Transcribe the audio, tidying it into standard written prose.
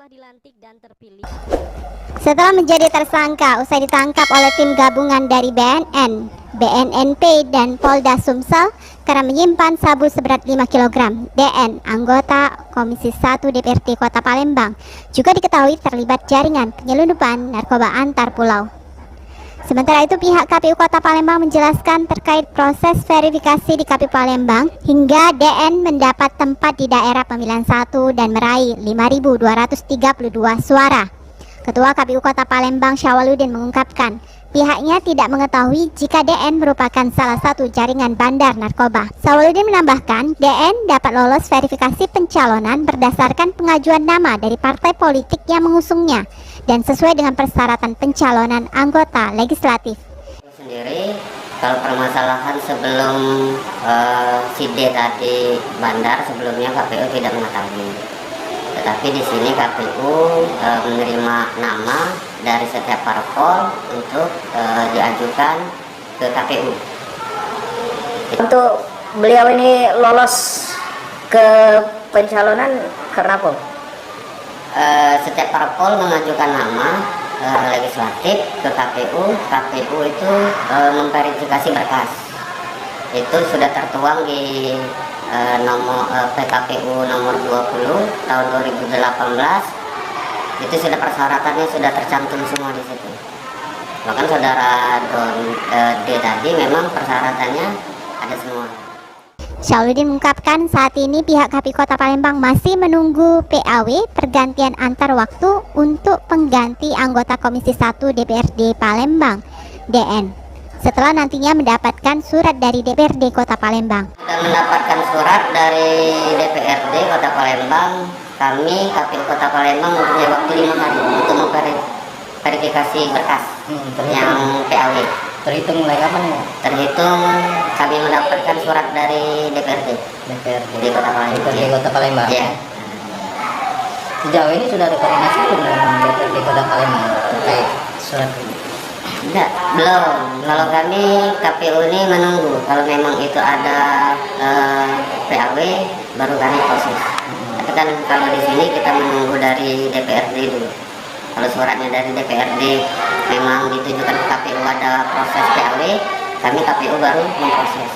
telah dilantik dan terpilih. Setelah menjadi tersangka usai ditangkap oleh tim gabungan dari BNN, BNNP, dan Polda Sumsel karena menyimpan sabu seberat 5 kg. DN, anggota Komisi 1 DPRD Kota Palembang, juga diketahui terlibat jaringan penyelundupan narkoba antar pulau. Sementara itu pihak KPU Kota Palembang menjelaskan terkait proses verifikasi di KPU Palembang hingga DN mendapat tempat di daerah pemilihan 1 dan meraih 5.232 suara. Ketua KPU Kota Palembang Syawaludin mengungkapkan pihaknya tidak mengetahui jika DN merupakan salah satu jaringan bandar narkoba. Syawaludin menambahkan DN dapat lolos verifikasi pencalonan berdasarkan pengajuan nama dari partai politik yang mengusungnya dan sesuai dengan persyaratan pencalonan anggota legislatif. Sendiri kalau permasalahan sebelum si D tadi bandar sebelumnya KPU tidak mengetahui, tetapi di sini KPU menerima nama dari setiap parpol untuk diajukan ke KPU. Untuk beliau ini lolos ke pencalonan karena apa? Setiap parpol mengajukan nama legislatif ke KPU. KPU itu memverifikasi berkas. Itu sudah tertuang di nomor PKPU nomor 20 tahun 2018. Itu sudah persyaratannya sudah tercantum semua di situ. Bahkan saudara D tadi memang persyaratannya ada semua. Syawaludin mengungkapkan saat ini pihak KPU Kota Palembang masih menunggu PAW pergantian antar waktu untuk pengganti anggota Komisi 1 DPRD Palembang DN setelah nantinya mendapatkan surat dari DPRD Kota Palembang. Sudah mendapatkan surat dari DPRD Kota Palembang, kami KPU Kota Palembang mempunyai waktu 5 hari untuk memverifikasi berkas yang PAW. Terhitung mulai kapan ya? Terhitung kami mendapatkan surat dari DPRD di Kota Palembang. DPRD Kota Palembang. Ya. Sejauh ini sudah ada koordinasi belum dengan DPRD Kota Palembang terkait surat ini? Enggak, belum. Kalau kami KPU ini menunggu. Kalau memang itu ada PAW baru kami proses. Tapi kan kalau di sini kita menunggu dari DPRD dulu. Kalau suratnya dari DPRD memang ditujukan ke KPU ada proses PAW, kami KPU baru memproses.